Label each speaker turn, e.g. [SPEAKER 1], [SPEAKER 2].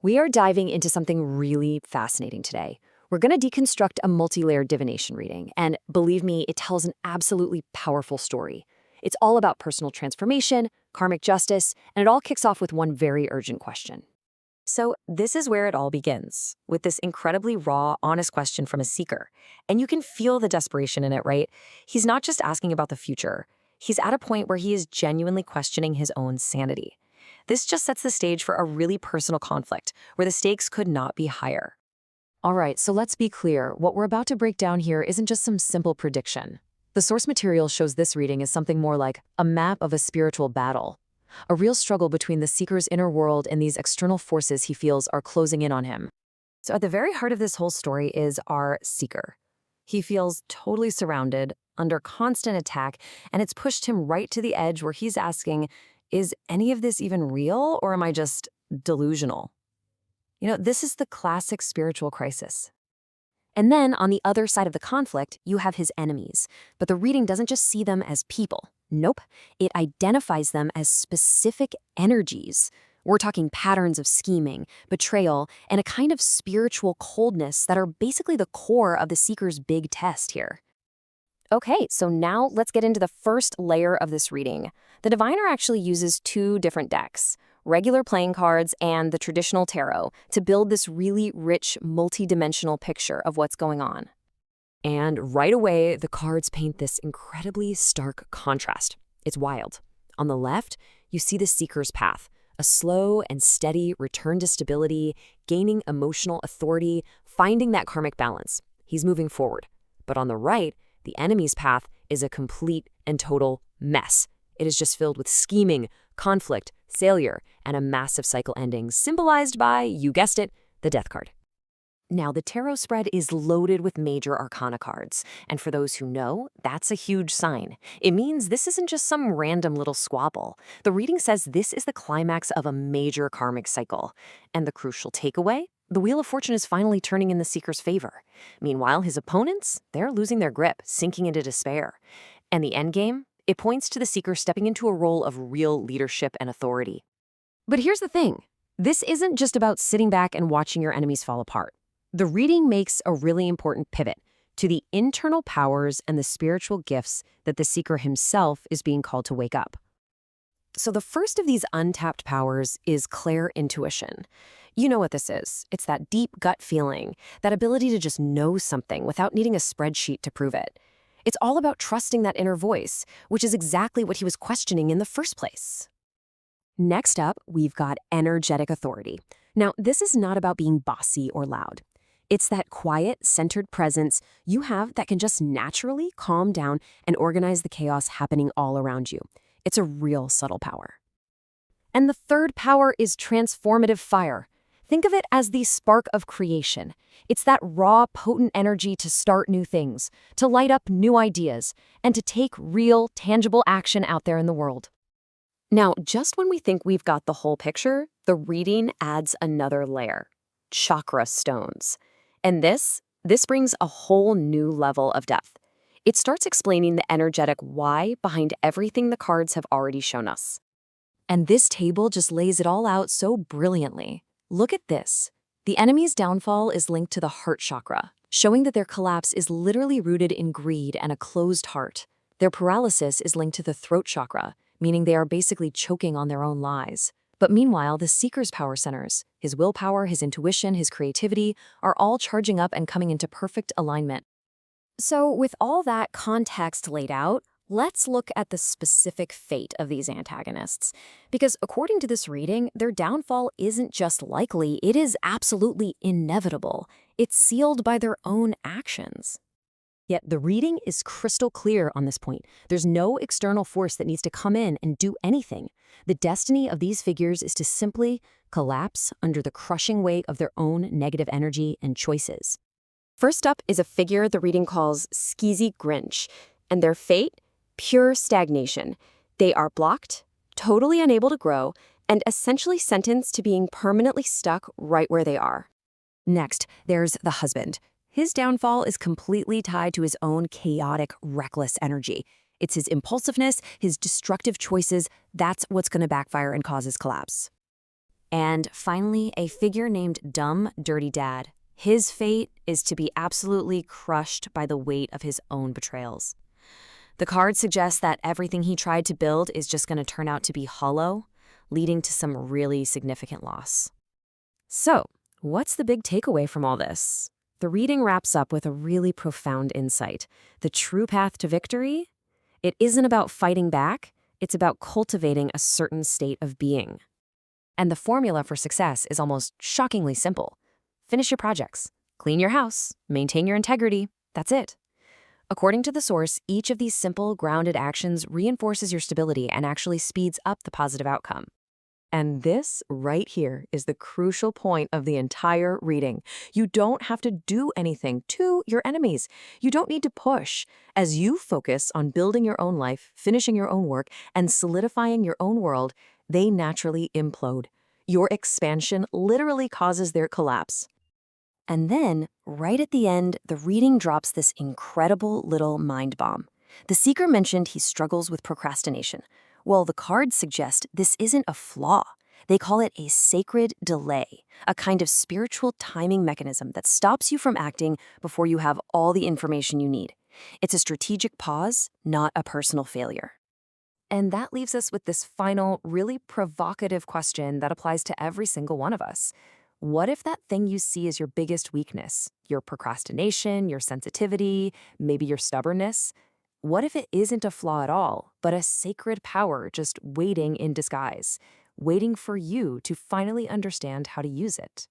[SPEAKER 1] We are diving into something really fascinating today. We're going to deconstruct a multi-layered divination reading, and believe me, it tells an absolutely powerful story. It's all about personal transformation, karmic justice, and it all kicks off with one very urgent question. So this is where it all begins, with this incredibly raw, honest question from a seeker. And you can feel the desperation in it, right? He's not just asking about the future. He's at a point where he is genuinely questioning his own sanity. This just sets the stage for a really personal conflict, where the stakes could not be higher. All right, so let's be clear. What we're about to break down here isn't just some simple prediction. The source material shows this reading as something more like a map of a spiritual battle, a real struggle between the seeker's inner world and these external forces he feels are closing in on him. So at the very heart of this whole story is our seeker. He feels totally surrounded, under constant attack, and it's pushed him right to the edge where he's asking, is any of this even real, or am I just delusional? This is the classic spiritual crisis. And then, on the other side of the conflict, you have his enemies. But the reading doesn't just see them as people. Nope. It identifies them as specific energies. We're talking patterns of scheming, betrayal, and a kind of spiritual coldness that are basically the core of the seeker's big test here. Okay, so now let's get into the first layer of this reading. The diviner actually uses two different decks, regular playing cards and the traditional tarot, to build this really rich, multi-dimensional picture of what's going on. And right away, the cards paint this incredibly stark contrast. It's wild. On the left, you see the seeker's path, a slow and steady return to stability, gaining emotional authority, finding that karmic balance. He's moving forward. But on the right, the enemy's path is a complete and total mess. It is just filled with scheming, conflict, failure, and a massive cycle ending, symbolized by, you guessed it, the death card. Now, the tarot spread is loaded with major arcana cards, and for those who know, that's a huge sign. It means this isn't just some random little squabble. The reading says this is the climax of a major karmic cycle. And the crucial takeaway? The Wheel of Fortune is finally turning in the seeker's favor. Meanwhile, his opponents, they're losing their grip, sinking into despair. And the endgame? It points to the seeker stepping into a role of real leadership and authority. But here's the thing. This isn't just about sitting back and watching your enemies fall apart. The reading makes a really important pivot to the internal powers and the spiritual gifts that the seeker himself is being called to wake up. So the first of these untapped powers is clairintuition. You know what this is. It's that deep gut feeling, that ability to just know something without needing a spreadsheet to prove it. It's all about trusting that inner voice, which is exactly what he was questioning in the first place. Next up, we've got energetic authority. Now, this is not about being bossy or loud. It's that quiet, centered presence you have that can just naturally calm down and organize the chaos happening all around you. It's a real subtle power. And the third power is transformative fire. Think of it as the spark of creation. It's that raw, potent energy to start new things, to light up new ideas, and to take real, tangible action out there in the world. Now, just when we think we've got the whole picture, the reading adds another layer: chakra stones. And this brings a whole new level of depth. It starts explaining the energetic why behind everything the cards have already shown us. And this table just lays it all out so brilliantly. Look at this. The enemy's downfall is linked to the heart chakra, showing that their collapse is literally rooted in greed and a closed heart. Their paralysis is linked to the throat chakra, meaning they are basically choking on their own lies. But meanwhile, the seeker's power centers, his willpower, his intuition, his creativity, are all charging up and coming into perfect alignment. So with all that context laid out, let's look at the specific fate of these antagonists. Because according to this reading, their downfall isn't just likely, it is absolutely inevitable. It's sealed by their own actions. Yet the reading is crystal clear on this point. There's no external force that needs to come in and do anything. The destiny of these figures is to simply collapse under the crushing weight of their own negative energy and choices. First up is a figure the reading calls Skeezy Grinch, and their fate? Pure stagnation. They are blocked, totally unable to grow, and essentially sentenced to being permanently stuck right where they are. Next, there's the husband. His downfall is completely tied to his own chaotic, reckless energy. It's his impulsiveness, his destructive choices, that's what's going to backfire and cause his collapse. And finally, a figure named Dumb Dirty Dad. His fate is to be absolutely crushed by the weight of his own betrayals. The card suggests that everything he tried to build is just going to turn out to be hollow, leading to some really significant loss. So, what's the big takeaway from all this? The reading wraps up with a really profound insight. The true path to victory? It isn't about fighting back, it's about cultivating a certain state of being. And the formula for success is almost shockingly simple. Finish your projects, clean your house, maintain your integrity. That's it. According to the source, each of these simple, grounded actions reinforces your stability and actually speeds up the positive outcome. And this right here is the crucial point of the entire reading. You don't have to do anything to your enemies. You don't need to push. As you focus on building your own life, finishing your own work, and solidifying your own world, they naturally implode. Your expansion literally causes their collapse. And then, right at the end, the reading drops this incredible little mind bomb. The seeker mentioned he struggles with procrastination. Well, the cards suggest this isn't a flaw. They call it a sacred delay, a kind of spiritual timing mechanism that stops you from acting before you have all the information you need. It's a strategic pause, not a personal failure. And that leaves us with this final, really provocative question that applies to every single one of us. What if that thing you see as your biggest weakness, your procrastination, your sensitivity, maybe your stubbornness? What if it isn't a flaw at all, but a sacred power just waiting in disguise, waiting for you to finally understand how to use it?